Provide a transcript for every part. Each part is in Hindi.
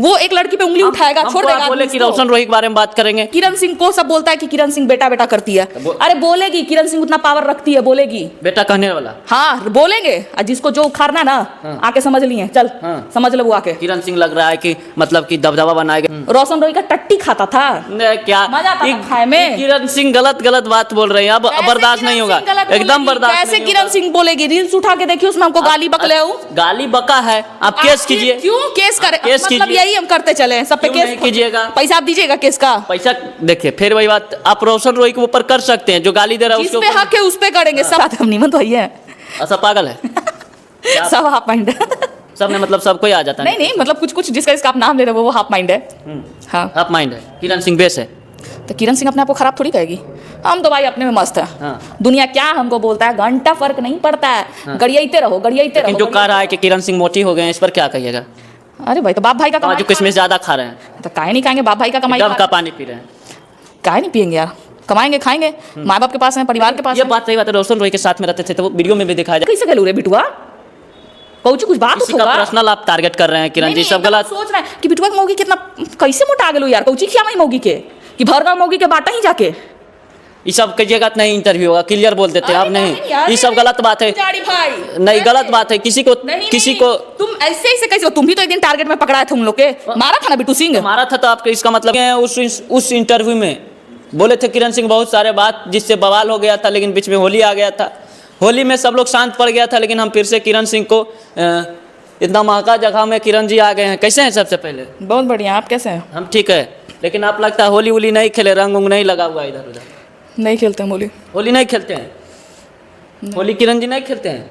वो एक लड़की पे उंगली उठाएगा, छोड़ देगा। बोले कि रोशन रोही के बारे में बात करेंगे। किरण सिंह को सब बोलता है कि किरण सिंह बेटा बेटा करती है। अरे बोलेगी, किरण सिंह उतना पावर रखती है, बोलेगी बेटा कहने वाला। हाँ बोलेंगे, जिसको जो उखाड़ना ना आके समझ लिए, चल समझ लो वो आके। किरण सिंह लग रहा है कि मतलब कि दबदबा बनाएगा। रोशन रोही का टट्टी खाता था, क्या मजा आता था खाए में। किरण सिंह गलत बात बोल रहे हैं, अब बर्दाश्त नहीं होगा, एकदम बर्दाश्त। कैसे किरण सिंह बोलेगी? रील्स उठा के देखिए, उसमें हमको गाली बकले हो। गाली बका है, आप केस कीजिए। क्यों केस करे? केस मतलब कीजिए। यही हम करते चले, सब पे केस कीजिएगा। पैसा आप दीजिएगा केस का। पैसा देखिए, फिर वही बात, आप रोशन रोही के ऊपर कर सकते हैं, जो गाली दे रहा है जिस पे हक है उस पे करेंगे। सब हम नहीं मत वही है, ऐसा पागल है सब हाफ माइंड है। सब में मतलब सबको ही आ जाता है। नहीं मतलब कुछ जिसका इसका आप नाम ले रहे हो वो हाफ माइंड है। हाँ हाफ माइंड है। किरण सिंह बेस है, तो किरण सिंह अपने आप को खराब थोड़ी कहेगी। हम तो भाई अपने में मस्त है। दुनिया क्या हमको बोलता है, घंटा फर्क नहीं पड़ता है। गड़ियाते रहो, गड़ियाते रहो। जो कह रहा है कि किरण सिंह मोटी हो गए हैं, इस पर क्या कहिएगा? अरे भाई तो बाप भाई का कमाई, जो किसमें ज्यादा खा रहे हैं तो काहे नहीं खाएंगे? बाप भाई का कमाई डब का पानी पी रहे हैं, काहे नहीं पियेंगे यार? कमाएंगे खाएंगे, माँ बाप के पास है, परिवार के पास। ये बात सही बात है। रोशन रोही के साथ में रहते थे तो वो वीडियो में भी दिखाया जाए। कैसे गलू रे बिटुआ? कुछ बात किसी का पर्सनल आप टारगेट कर रहे हैं किरण जी, सब गलत सोच रहे हैं कि बिटुआ की मौगी कितना कैसे मोटा गेलू यार। कौची खिया मौगी के कि भरगा मौगी के बाटा ही जाके ये सब कहिएगा नहीं, इंटरव्यू होगा, क्लियर बोल देते हैं आप। नहीं, ये सब गलत बात है, नहीं गलत बात है। किसी को तुम ऐसे कैसे? तुम भी तो एक दिन टारगेट में पकड़ाए थे उन लोग के, मारा था ना बिट्टू सिंह। मारा था तो आपके इसका मतलब उस इंटरव्यू में बोले थे किरण सिंह बहुत सारे बात जिससे बवाल हो गया था, लेकिन बीच में होली आ गया था। होली में सब लोग शांत पड़ गया था, लेकिन हम फिर से किरण सिंह को इतना महंगा जगह में किरण जी आ गए हैं। कैसे हैं? सबसे पहले बहुत बढ़िया, आप कैसे हैं? हम ठीक है, लेकिन आप लगता है होली वोली नहीं खेले, रंग उंग नहीं लगा हुआ इधर उधर। नहीं खेलते हैं होली, होली नहीं खेलते हैं, होली किरण जी नहीं खेलते हैं।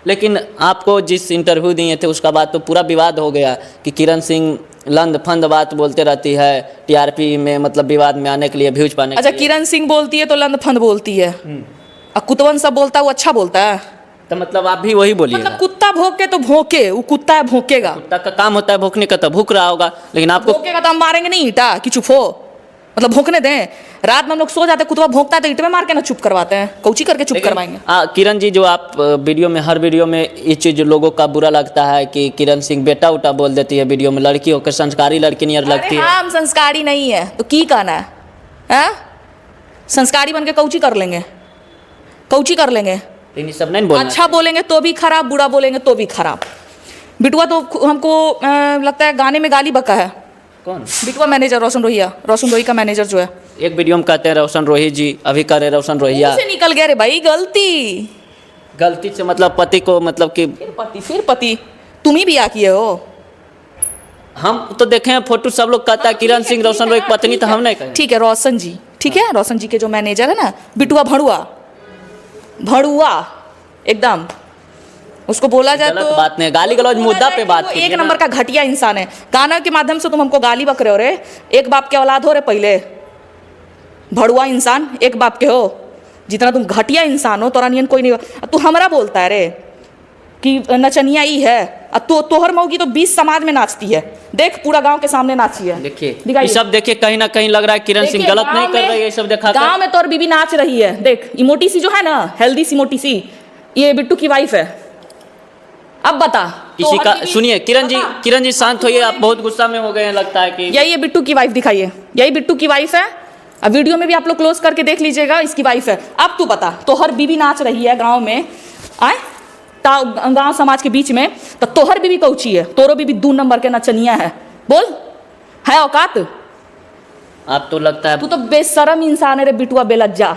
लेकिन आपको जिस इंटरव्यू दिए थे उसका बाद तो पूरा विवाद हो गया कि किरण सिंह लंद फंद बात बोलते रहती है, टीआरपी में मतलब विवाद में आने के लिए, व्यूज पाने के लिए। किरण सिंह बोलती है तो लंद फंद बोलती है, और कुतवन सब बोलता है वो अच्छा बोलता है। तो मतलब आप भी वही बोलिए। मतलब कुत्ता भौंके तो भौंके, वो कुत्ता है भौंकेगा। कुत्ता का काम होता है भौंकने का, तो भूख रहा होगा, लेकिन आपको भौंकेगा तो हम मारेंगे नहीं ईटा कि चुप हो, मतलब भौंकने दें। रात में हम लोग सो जाते, कुत्ता भौंकता है तो ईट में मार के ना चुप करवाते हैं, कौची करके चुप करवाएंगे। किरण जी, जो आप वीडियो में हर वीडियो में ये चीज लोगों का बुरा लगता है कि किरण सिंह बेटा उटा बोल देती है वीडियो में, लड़की होकर संस्कारी लड़की नहीं लगती है। हम संस्कारी नहीं है तो की कहना है? संस्कारी बन के कौची कर लेंगे, कौची कर लेंगे? लेकिन सब नहीं बोलना। अच्छा बोलेंगे तो भी खराब, बुरा बोलेंगे तो भी खराब। बिटुआ तो हमको लगता है गाने में गाली बका है। कौन? बिटुआ मैनेजर रोशन रोही का मैनेजर जो है। एक वीडियो में कहते हैं रोशन रोही जी, अभी कह रहे रोशन रोहिया से निकल गया रे भाई, गलती से मतलब पति को मतलब कि फिर पति तुम ही भी आ किए हो। हम तो देखे हैं फोटो, सब लोग कहता है किरण सिंह रोशन रोही की पत्नी, तो हम नहीं कहें। ठीक है रोशन जी, ठीक है रोशन जी के जो मैनेजर है ना बिटुआ भड़ुआ एकदम, उसको बोला जाए तो बात नहीं, गाली गलौज मुद्दा पे बात कीजिए। एक नंबर का घटिया इंसान है। गाना के माध्यम से तुम हमको गाली बक रहे हो रे। एक बाप के औलाद हो रे, पहले भड़ुआ इंसान एक बाप के हो। जितना तुम घटिया इंसान हो तोरा नियन कोई नहीं हो। तू हमरा बोलता है रे कि नचनिया ही है, तोहर मौगी तो 20 समाज में नाचती है। देख पूरा गांव के सामने नाची है। देखिए ये सब देखिए, कहीं ना कहीं लग रहा है किरण सिंह गलत नहीं कर रही है। ये सब देखा गांव में तोर बीबी नाच रही है। देख इमोटी सी जो है ना, हेल्दी सी मोटी सी, ये बिट्टू की वाइफ है। अब बता किसी का सुनिए। किरण जी शांत होइए, आप बहुत गुस्सा में हो गए हैं लगता है कि। यही बिट्टू की वाइफ दिखाइए, यही बिट्टू की वाइफ है। अब वीडियो में भी आप लोग क्लोज करके देख लीजिएगा, इसकी वाइफ है। अब तू बता, तोहर बीबी नाच रही है गांव में, आए गांव समाज के बीच में, तो तोहर बीबी कौची है? तोरो बीबी 2 नंबर के नचनिया है। बोल, है औकात? आप तो लगता है तू तो बेशरम इंसान है रे बिटुआ, बेलज्जा।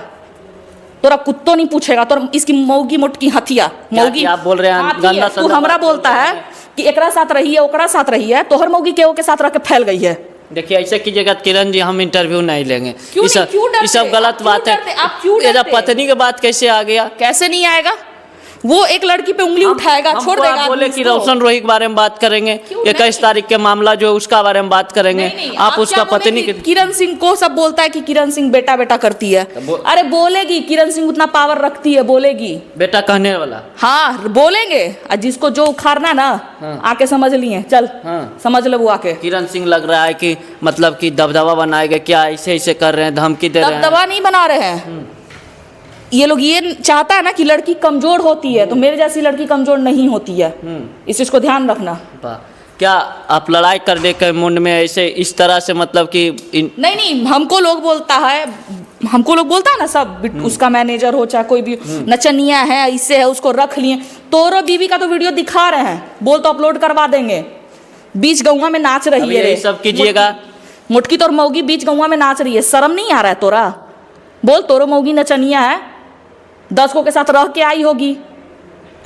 तोरा कुत्तो नहीं पूछेगा, तोरा इसकी मौगी मोटकी हथिया मौगी। आप बोल रहे हैं गंदा तू हमरा बोलता है कि एकरा साथ रही है, ओकरा साथ रही है। तोहर मौगी केहू के साथ रह के फैल गई है। देखिए ऐसे कीजिएगा किरण जी, हम इंटरव्यू नहीं लेंगे। ये सब गलत बात है। आप क्यों डरते? पत्नी के बात कैसे आ गया? कैसे नहीं आएगा? वो एक लड़की पे उंगली उठाएगा, छोड़ देगा। बोले कि रोशन रोही के बारे में बात करेंगे, 21 तारीख के मामला जो है उसका बारे में बात करेंगे। आप उसका पत्नी किरण सिंह को सब बोलता है कि किरण सिंह बेटा बेटा करती है। अरे बोलेगी, किरण सिंह उतना पावर रखती है, बोलेगी बेटा कहने वाला। हाँ बोलेंगे, जिसको जो उखाड़ना ना आके समझ लिए, चल समझ लो वो आके। किरण सिंह लग रहा है कि मतलब कि दबदबा बनाएगा क्या, ऐसे ऐसे कर रहे हैं, धमकी दे रहे हैं। दबदबा नहीं बना रहे हैं ये लोग। ये चाहता है ना कि लड़की कमजोर होती है, तो मेरे जैसी लड़की कमजोर नहीं होती है। इस चीज को ध्यान रखना। क्या आप लड़ाई करने के मुंड में ऐसे इस तरह से मतलब कि नहीं नहीं, हमको लोग बोलता है ना सब, उसका मैनेजर हो चाहे कोई भी, नचनिया है, इससे है, उसको रख लिए। तोरो बीवी का तो वीडियो दिखा रहे हैं, बोल तो अपलोड करवा देंगे। बीच गौवा में नाच रही अभी है रे, यही सब कीजिएगा। मुटकी तोर मौगी बीच गौवा में नाच रही है, शर्म नहीं आ रहा है तोरा? बोल, तोरो मौगी नचनिया है, 10 को के साथ रह के आई होगी।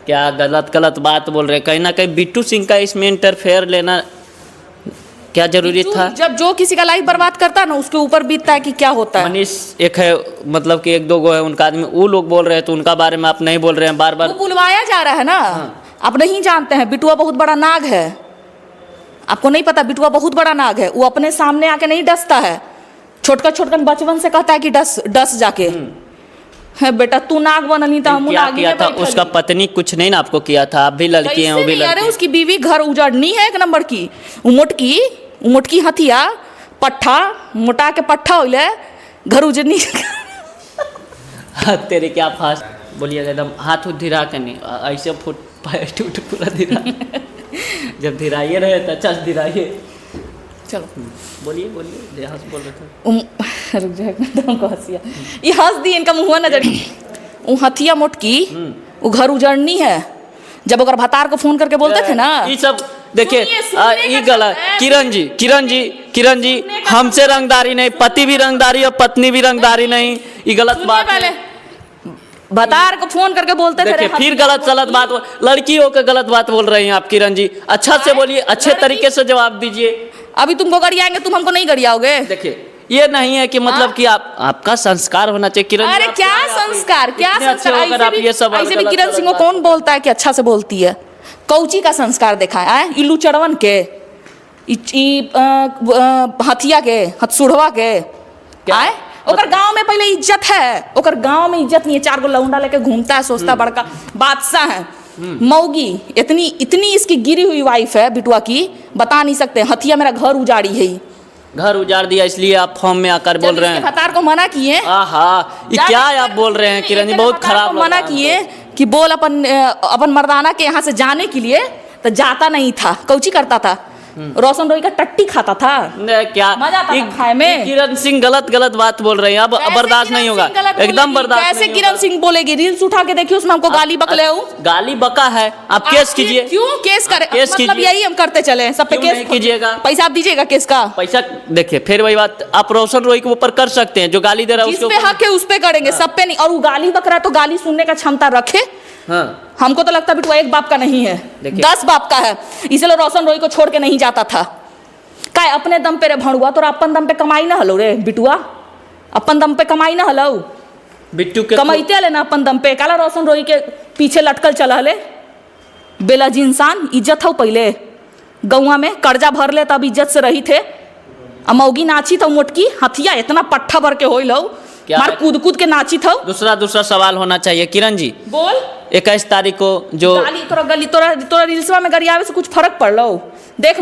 क्या गलत बात बोल रहे हैं? कहीं ना कहीं बिट्टू सिंह का इसमें इंटरफेयर लेना क्या जरूरी था? जब जो किसी का लाइफ बर्बाद करता है ना, उसके ऊपर बीतता है कि क्या होता है। मनीष एक है, मतलब कि 1-2 गो है उनका आदमी, वो लोग बोल रहे हैं तो उनका बारे में आप नहीं बोल रहे हैं बार बार। वो बुलवाया जा रहा है ना। आप नहीं जानते हैं, बिटुआ बहुत बड़ा नाग है। आपको नहीं पता, बिटुआ बहुत बड़ा नाग है। वो अपने सामने आके नहीं डसता है, छोटकन बचपन से कहता है कि डस जाके। है बेटा, तू नाग बननी था, हम क्या नाग किया था? उसका पत्नी कुछ नहीं ना आपको किया था? आप भी लड़की हैं, वो भी लड़की। अरे उसकी बीवी घर उजाड़नी है 1 नंबर की। मोटकी हथिया पट्ठा मोटा के पट्ठा होइले घर उजड़नी। तेरे क्या फास्ट बोलिएगा, एकदम हाथ धीरा के नहीं, ऐसे फुट टूट पूरा धीरा। जब धीराइए रहे तो अच्छा धीराइए। चलो बोलिए हंस बोल रहे थे। रुक जाए, तुमको हंसिया ये हंस दी, इनका मुँह न जड़ी। वो हथिया मोटकी, वो घर उजड़नी है। जब अगर भतार को फोन करके बोलते थे ना, ये सब देखिए, ये गलत। किरण जी हमसे रंगदारी नहीं, पति भी रंगदारी और पत्नी भी रंगदारी नहीं, ये गलत बात है। भतार को फोन करके बोलते थे। देखिए फिर गलत बात, लड़की होकर गलत बात बोल रही हैं आप किरण जी। अच्छा से बोलिए, अच्छे तरीके से जवाब दीजिए। अभी तुमको गरियाएंगे, तुम हमको नहीं गरियाओगे। देखिए ये नहीं है कि मतलब कि आपका संस्कार होना चाहिए किरण। अरे क्या संस्कार, क्या संस्कार? ऐसे भी किरण सिंह को कौन बोलता है कि अच्छा से बोलती है? कौची का संस्कार देखा है? इल्लू चढ़वन के, हथिया के, हथसुढ़वा के आए। ओकर गांव में पहले इज्जत है, ओकर गांव में इज्जत नहीं है। 4 गो लौंडा लेके घूमता है, सोचता बड़का बादशाह है। मौगी इतनी इसकी गिरी हुई वाइफ है बिटुआ की, बता नहीं सकते। हथिया मेरा घर उजाड़ी है, घर उजाड़ दिया, इसलिए आप फॉर्म में आकर बोल रहे हैं। भतार को मना किए, ये क्या आप बोल रहे हैं किरण जी? बहुत खराब। मना किए कि बोल अपन मर्दाना के यहाँ से जाने के लिए, तो जाता नहीं था। कौची करता था? रोशन रोई का टट्टी खाता था। क्या मजा आता था खाए में? किरण सिंह गलत बात बोल रहे हैं, अब बर्दाश्त नहीं होगा, एकदम बर्दाश्त। कैसे किरण सिंह बोलेगी? रील्स उठा के देखिए, उसमें हमको गाली बकले हो। गाली बका है, आप केस कीजिए। क्यों केस करे? केस मतलब कीजिए। यही हम करते चले, सब पे केस कीजिएगा। पैसा आप दीजिएगा केस का? पैसा देखिए फिर वही बात, आप रोशन रोई के ऊपर कर सकते हैं, जो गाली दे रहा है जिस पे हक है उस पे करेंगे, सब पे नहीं। और वो गाली बक रहा है तो गाली सुनने का क्षमता रखे। हमको तो लगता बिटुआ 1 बाप का नहीं है, 10 बाप का है। इसलिए रोशन रोई को छोड़ के नहीं जाता था। काय अपने दम पे रे भणुआ, तोरा अपन दम पे कमाई ना हलो रे बिटुआ, अपन दम पे कमाई ना हलो। बिट्टू के कमाईते ले ना अपन दम पे। काला रोशन रोई के पीछे लटकल चला हले बेलाजी इंसान। इज्जत हो पहले गौवा में, कर्जा भर ले तब इज्जत से रही थे। अमौगी नाची था मोटकी हथिया, इतना पट्ठा भर के हो लो, मार कूद के नाची था। दूसरा सवाल होना चाहिए किरण जी। बोल। 21 तारीख को जो तोरा रील्सवा में गरियावे से कुछ फर्क पड़ लो? देख